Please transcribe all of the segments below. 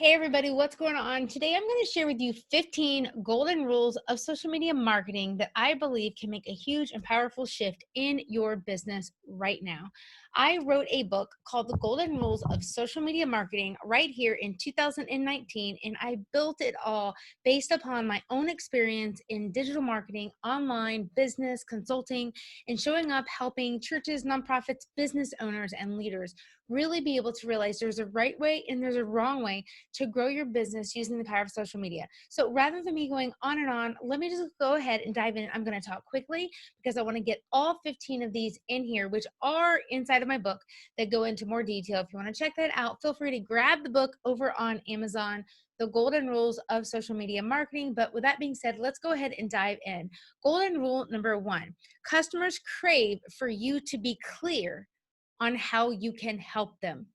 Hey everybody, what's going on? Today I'm going to share with you 15 golden rules of social media marketing that I believe can make a huge and powerful shift in your business right now. I wrote a book called The Golden Rules of Social Media Marketing right here in 2019, and I built it all based upon my own experience in digital marketing, online, business, consulting, and showing up helping churches, nonprofits, business owners, and leaders really be able to realize there's a right way and there's a wrong way to grow your business using the power of social media. So rather than me going on and on, let me just go ahead and dive in. I'm going to talk quickly because I want to get all 15 of these in here, which are inside of my book that go into more detail. If you want to check that out, feel free to grab the book over on Amazon, The Golden Rules of Social Media Marketing. But with that being said, let's go ahead and dive in. Golden rule number 1, customers crave for you to be clear on how you can help them.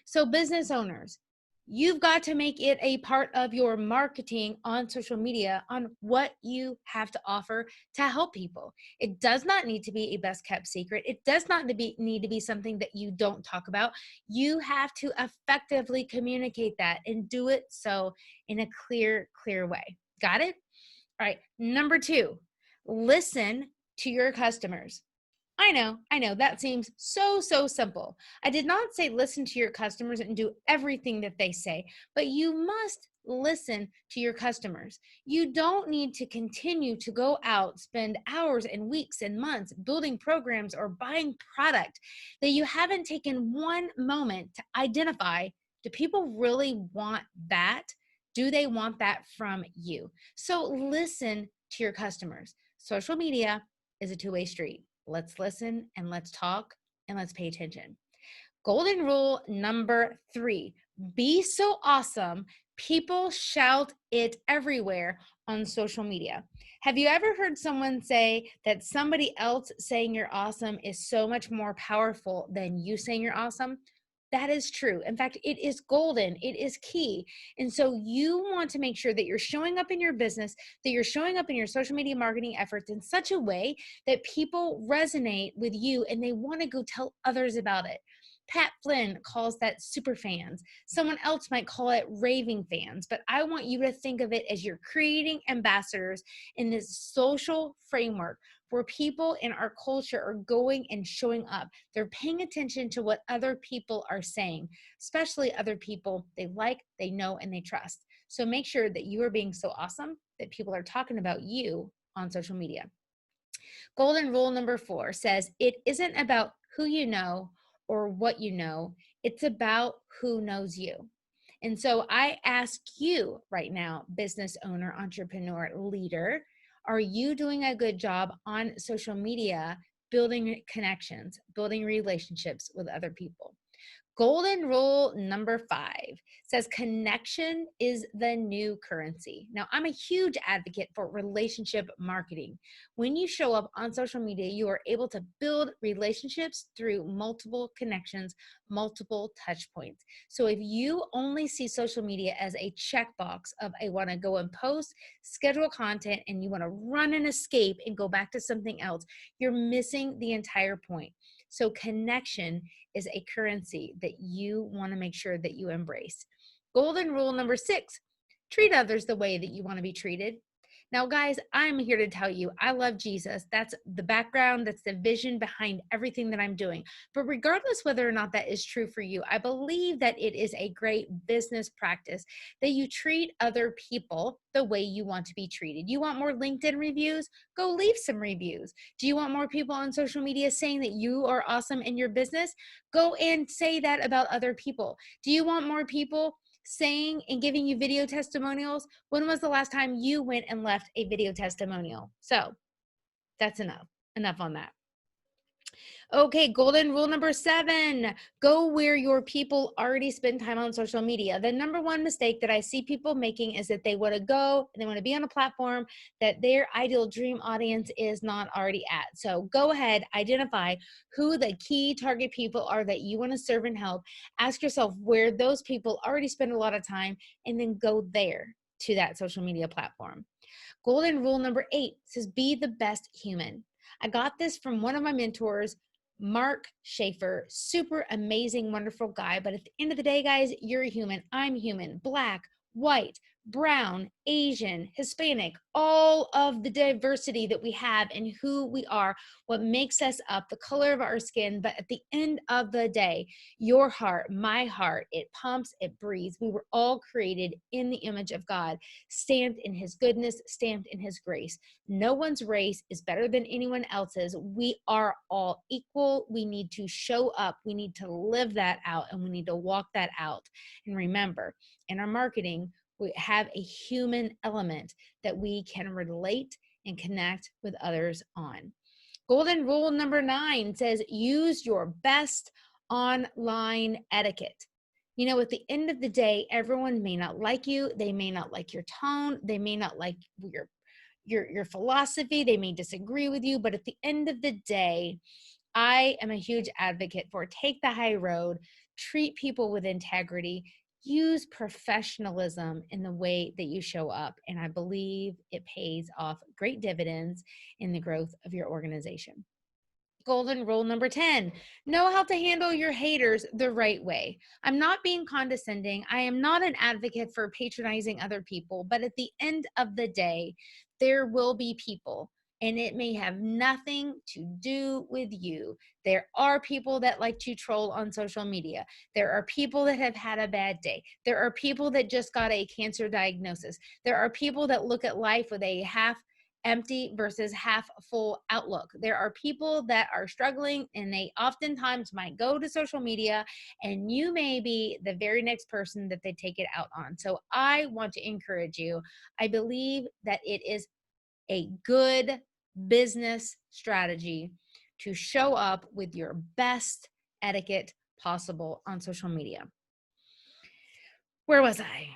So business owners, you've got to make it a part of your marketing on social media on what you have to offer to help people. It does not need to be a best kept secret. It does not need to be something that you don't talk about. You have to effectively communicate that and do it so in a clear way. Got it? All right. Number 2, listen to your customers. I know, that seems so simple. I did not say listen to your customers and do everything that they say, but you must listen to your customers. You don't need to continue to go out, spend hours and weeks and months building programs or buying product that you haven't taken one moment to identify, do people really want that? Do they want that from you? So listen to your customers. Social media is a two-way street. Let's listen and let's talk and let's pay attention. Golden rule number 3, be so awesome. People shout it everywhere on social media. Have you ever heard someone say that somebody else saying you're awesome is so much more powerful than you saying you're awesome? That is true. In fact, it is golden. It is key. And so you want to make sure that you're showing up in your business, that you're showing up in your social media marketing efforts in such a way that people resonate with you and they want to go tell others about it. Pat Flynn calls that super fans. Someone else might call it raving fans, but I want you to think of it as you're creating ambassadors in this social framework where people in our culture are going and showing up. They're paying attention to what other people are saying, especially other people they like, they know, and they trust. So make sure that you are being so awesome that people are talking about you on social media. Golden rule number 4 says it isn't about who you know or what you know, it's about who knows you. And so I ask you right now, business owner, entrepreneur, leader, are you doing a good job on social media, building connections, building relationships with other people? Golden rule number 5 says connection is the new currency. Now, I'm a huge advocate for relationship marketing. When you show up on social media, you are able to build relationships through multiple connections, multiple touch points. So if you only see social media as a checkbox of I want to go and post, schedule content, and you want to run and escape and go back to something else, you're missing the entire point. So connection is a currency that you want to make sure that you embrace. Golden rule number 6, treat others the way that you want to be treated. Now, guys, I'm here to tell you, I love Jesus. That's the background, that's the vision behind everything that I'm doing. But regardless whether or not that is true for you, I believe that it is a great business practice that you treat other people the way you want to be treated. You want more LinkedIn reviews? Go leave some reviews. Do you want more people on social media saying that you are awesome in your business? Go and say that about other people. Do you want more people saying and giving you video testimonials? When was the last time you went and left a video testimonial? So that's enough on that. Okay, golden rule number 7, go where your people already spend time on social media. The number one mistake that I see people making is that they want to go and they want to be on a platform that their ideal dream audience is not already at. So go ahead, identify who the key target people are that you want to serve and help. Ask yourself where those people already spend a lot of time and then go there to that social media platform. Golden rule number 8 says be the best human. I got this from one of my mentors Mark Schaefer, super amazing, wonderful guy. But at the end of the day, guys, you're a human. I'm human. Black, white, brown, Asian, Hispanic, all of the diversity that we have and who we are, what makes us up, the color of our skin. But at the end of the day, your heart, my heart, it pumps, it breathes. We were all created in the image of God, stamped in his goodness, stamped in his grace. No one's race is better than anyone else's. We are all equal. We need to show up. We need to live that out, and we need to walk that out. And remember, in our marketing, we have a human element that we can relate and connect with others on. Golden rule number 9 says use your best online etiquette. You know, at the end of the day, everyone may not like you. They may not like your tone. They may not like your philosophy. They may disagree with you. But at the end of the day, I am a huge advocate for take the high road, treat people with integrity, use professionalism in the way that you show up. And I believe it pays off great dividends in the growth of your organization. Golden rule number 10, know how to handle your haters the right way. I'm not being condescending. I am not an advocate for patronizing other people, but at the end of the day, there will be people, and it may have nothing to do with you. There are people that like to troll on social media. There are people that have had a bad day. There are people that just got a cancer diagnosis. There are people that look at life with a half empty versus half full outlook. There are people that are struggling, and they oftentimes might go to social media, and you may be the very next person that they take it out on. So I want to encourage you. I believe that it is a good business strategy to show up with your best etiquette possible on social media. Where was I?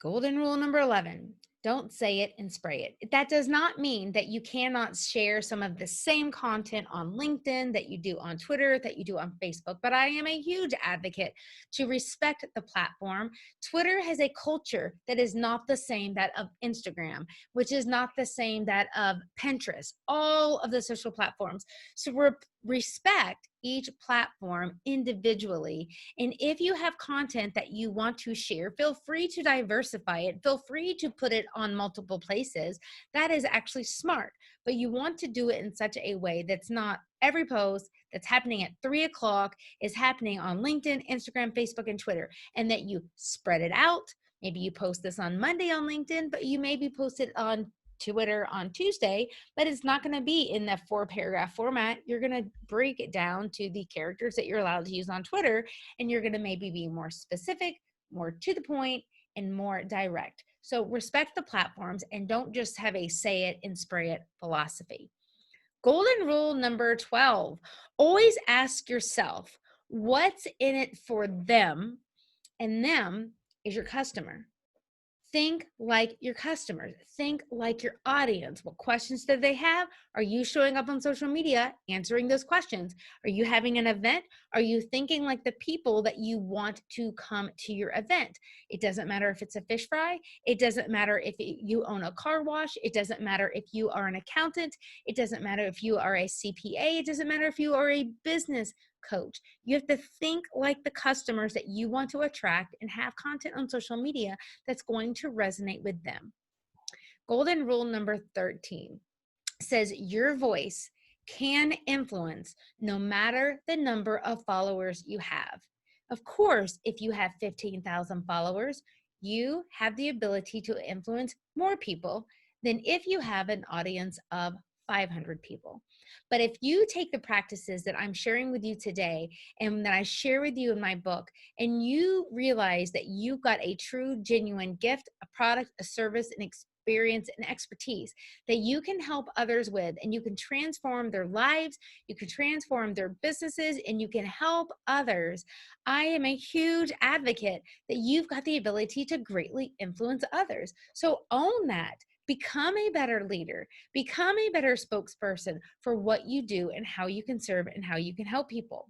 Golden rule number 11, don't say it and spray it. That does not mean that you cannot share some of the same content on LinkedIn that you do on Twitter, that you do on Facebook, but I am a huge advocate to respect the platform. Twitter has a culture that is not the same that of Instagram, which is not the same that of Pinterest, all of the social platforms. So respect each platform individually. And if you have content that you want to share, feel free to diversify it. Feel free to put it on multiple places. That is actually smart, but you want to do it in such a way that's not every post that's happening at 3 o'clock is happening on LinkedIn, Instagram, Facebook, and Twitter, and that you spread it out. Maybe you post this on Monday on LinkedIn, but you maybe post it on Twitter on Tuesday, but it's not going to be in that 4-paragraph format. You're going to break it down to the characters that you're allowed to use on Twitter, and you're going to maybe be more specific, more to the point, and more direct. So respect the platforms and don't just have a say it and spray it philosophy. Golden rule number 12, always ask yourself, what's in it for them? And them is your customer. Think like your customers. Think like your audience. What questions do they have? Are you showing up on social media answering those questions? Are you having an event? Are you thinking like the people that you want to come to your event? It doesn't matter if it's a fish fry. It doesn't matter if you own a car wash. It doesn't matter if you are an accountant. It doesn't matter if you are a CPA. It doesn't matter if you are a business coach. You have to think like the customers that you want to attract and have content on social media that's going to resonate with them. Golden rule number 13 says your voice can influence no matter the number of followers you have. Of course, if you have 15,000 followers, you have the ability to influence more people than if you have an audience of 500 people. But if you take the practices that I'm sharing with you today and that I share with you in my book, and you realize that you've got a true, genuine gift, a product, a service, an experience, and expertise that you can help others with, and you can transform their lives, you can transform their businesses, and you can help others, I am a huge advocate that you've got the ability to greatly influence others. So own that. Become a better leader. Become a better spokesperson for what you do and how you can serve and how you can help people.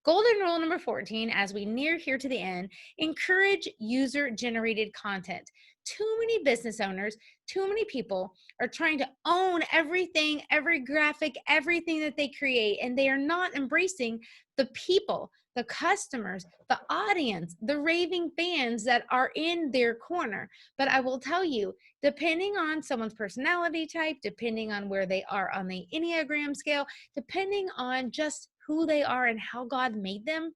Golden rule number 14, as we near here to the end, encourage user-generated content. too many business owners, too many people are trying to own everything, every graphic, everything that they create, and they are not embracing the people, the customers, the audience, the raving fans that are in their corner. But I will tell you, depending on someone's personality type, depending on where they are on the Enneagram scale, depending on just who they are and how God made them,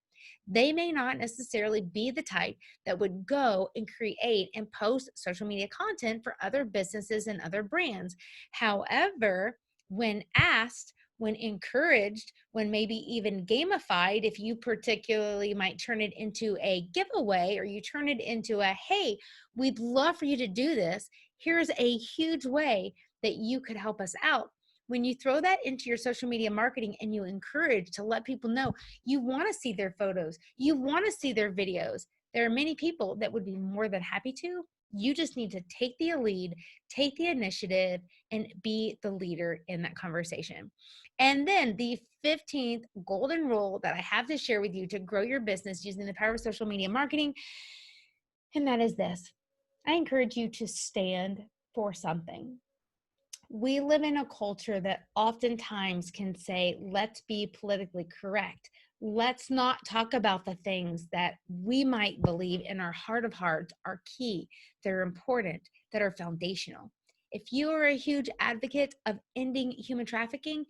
they may not necessarily be the type that would go and create and post social media content for other businesses and other brands. However, when asked, when encouraged, when maybe even gamified, if you particularly might turn it into a giveaway or you turn it into a, hey, we'd love for you to do this. Here's a huge way that you could help us out. When you throw that into your social media marketing and you encourage to let people know you want to see their photos, you want to see their videos, there are many people that would be more than happy to. You just need to take the lead, take the initiative, and be the leader in that conversation. And then the 15th golden rule that I have to share with you to grow your business using the power of social media marketing, and that is this. I encourage you to stand for something. We live in a culture that oftentimes can say, let's be politically correct. Let's not talk about the things that we might believe in our heart of hearts are key, that are important, that are foundational. If you are a huge advocate of ending human trafficking,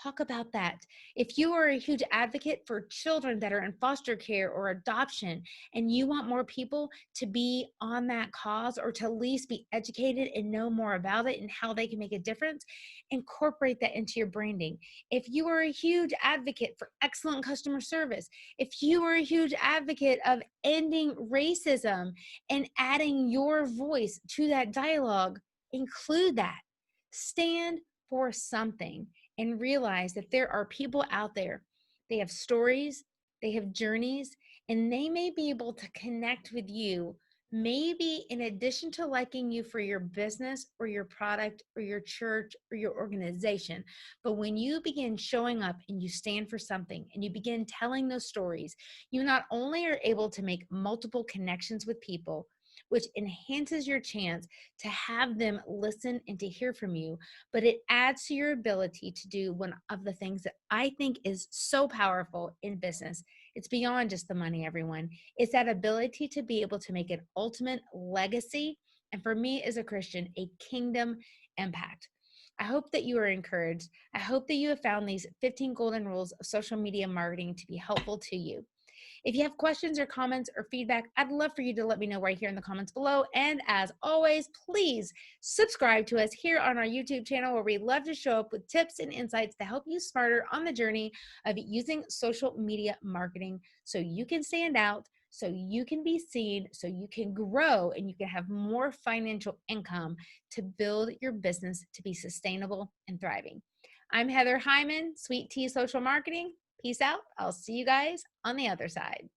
talk about that. If you are a huge advocate for children that are in foster care or adoption, and you want more people to be on that cause or to at least be educated and know more about it and how they can make a difference, incorporate that into your branding. If you are a huge advocate for excellent customer service, if you are a huge advocate of ending racism and adding your voice to that dialogue, include that. Stand for something and realize that there are people out there. They have stories, they have journeys, and they may be able to connect with you, maybe in addition to liking you for your business or your product or your church or your organization. But when you begin showing up and you stand for something and you begin telling those stories, you not only are able to make multiple connections with people, which enhances your chance to have them listen and to hear from you, but it adds to your ability to do one of the things that I think is so powerful in business. It's beyond just the money, everyone. It's that ability to be able to make an ultimate legacy. And for me as a Christian, a kingdom impact. I hope that you are encouraged. I hope that you have found these 15 golden rules of social media marketing to be helpful to you. If you have questions or comments or feedback, I'd love for you to let me know right here in the comments below. And as always, please subscribe to us here on our YouTube channel, where we love to show up with tips and insights to help you smarter on the journey of using social media marketing so you can stand out, so you can be seen, so you can grow and you can have more financial income to build your business to be sustainable and thriving. I'm Heather Heuman, Sweet Tea Social Marketing. Peace out. I'll see you guys on the other side.